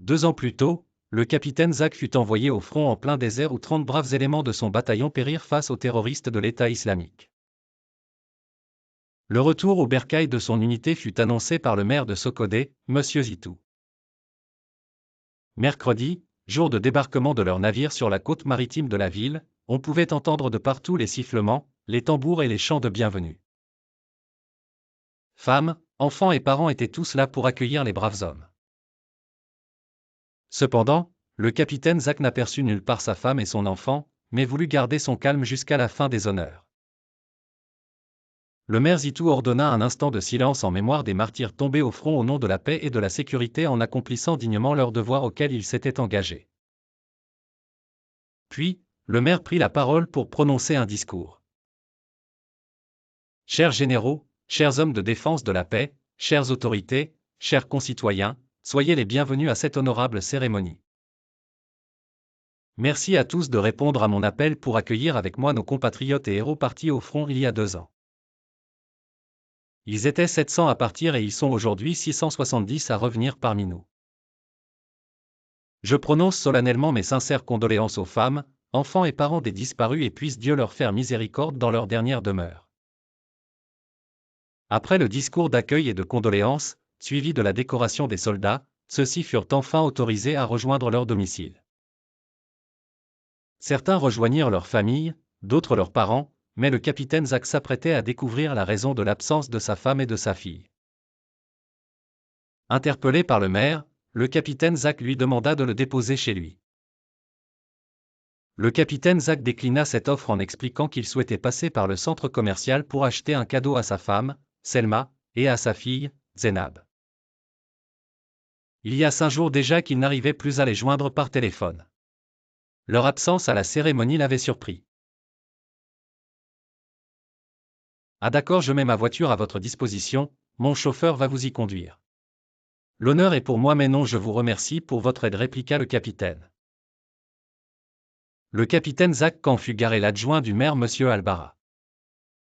2 ans plus tôt, le capitaine Zach fut envoyé au front en plein désert où 30 braves éléments de son bataillon périrent face aux terroristes de l'État islamique. Le retour au bercail de son unité fut annoncé par le maire de Sokodé, M. Zitou. Mercredi, jour de débarquement de leur navire sur la côte maritime de la ville, on pouvait entendre de partout les sifflements, les tambours et les chants de bienvenue. Femmes, enfants et parents étaient tous là pour accueillir les braves hommes. Cependant, le capitaine Zach n'aperçut nulle part sa femme et son enfant, mais voulut garder son calme jusqu'à la fin des honneurs. Le maire Zitou ordonna un instant de silence en mémoire des martyrs tombés au front au nom de la paix et de la sécurité en accomplissant dignement leur devoir auquel ils s'étaient engagés. Puis, le maire prit la parole pour prononcer un discours. Chers généraux, chers hommes de défense de la paix, chères autorités, chers concitoyens, soyez les bienvenus à cette honorable cérémonie. Merci à tous de répondre à mon appel pour accueillir avec moi nos compatriotes et héros partis au front il y a 2 ans. Ils étaient 700 à partir et ils sont aujourd'hui 670 à revenir parmi nous. Je prononce solennellement mes sincères condoléances aux femmes, enfants et parents des disparus et puisse Dieu leur faire miséricorde dans leur dernière demeure. Après le discours d'accueil et de condoléances, suivi de la décoration des soldats, ceux-ci furent enfin autorisés à rejoindre leur domicile. Certains rejoignirent leur famille, d'autres leurs parents, mais le capitaine Zach s'apprêtait à découvrir la raison de l'absence de sa femme et de sa fille. Interpellé par le maire, le capitaine Zach lui demanda de le déposer chez lui. Le capitaine Zach déclina cette offre en expliquant qu'il souhaitait passer par le centre commercial pour acheter un cadeau à sa femme, Selma, et à sa fille, Zénab. Il y a 5 jours déjà qu'il n'arrivait plus à les joindre par téléphone. Leur absence à la cérémonie l'avait surpris. Ah d'accord, je mets ma voiture à votre disposition, mon chauffeur va vous y conduire. L'honneur est pour moi mais non je vous remercie pour votre aide répliqua le capitaine. Le capitaine Zach quand fut garé l'adjoint du maire Monsieur Albara.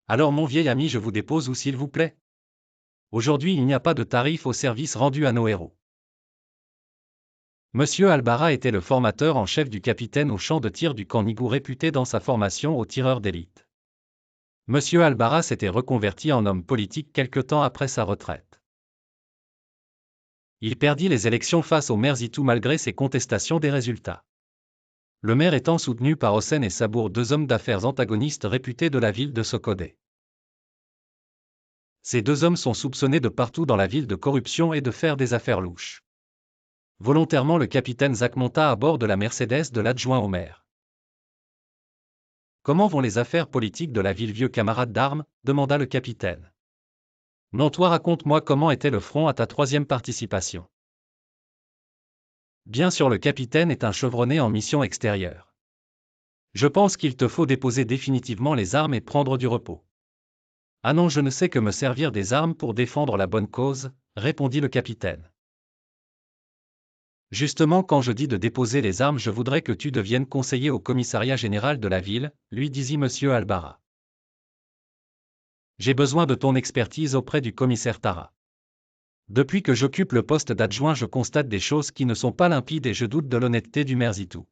Alors mon vieil ami je vous dépose où s'il vous plaît? Aujourd'hui il n'y a pas de tarif au service rendu à nos héros. Monsieur Albara était le formateur en chef du capitaine au champ de tir du camp Nigou réputé dans sa formation aux tireurs d'élite. Monsieur Albara s'était reconverti en homme politique quelque temps après sa retraite. Il perdit les élections face au maire Zitou malgré ses contestations des résultats. Le maire étant soutenu par Hossein et Sabour, 2 hommes d'affaires antagonistes réputés de la ville de Sokodé. Ces 2 hommes sont soupçonnés de partout dans la ville de corruption et de faire des affaires louches. Volontairement le capitaine Zach monta à bord de la Mercedes de l'adjoint au maire. Comment vont les affaires politiques de la ville, vieux camarade d'armes? Demanda le capitaine. Non, toi raconte-moi comment était le front à ta 3e participation. Bien sûr, le capitaine est un chevronné en mission extérieure. Je pense qu'il te faut déposer définitivement les armes et prendre du repos. Ah non, je ne sais que me servir des armes pour défendre la bonne cause, répondit le capitaine. Justement, quand je dis de déposer les armes, je voudrais que tu deviennes conseiller au commissariat général de la ville, lui dit Monsieur Albara. J'ai besoin de ton expertise auprès du commissaire Tara. Depuis que j'occupe le poste d'adjoint, je constate des choses qui ne sont pas limpides et je doute de l'honnêteté du maire Zitou.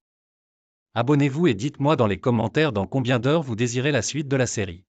Abonnez-vous et dites-moi dans les commentaires dans combien d'heures vous désirez la suite de la série.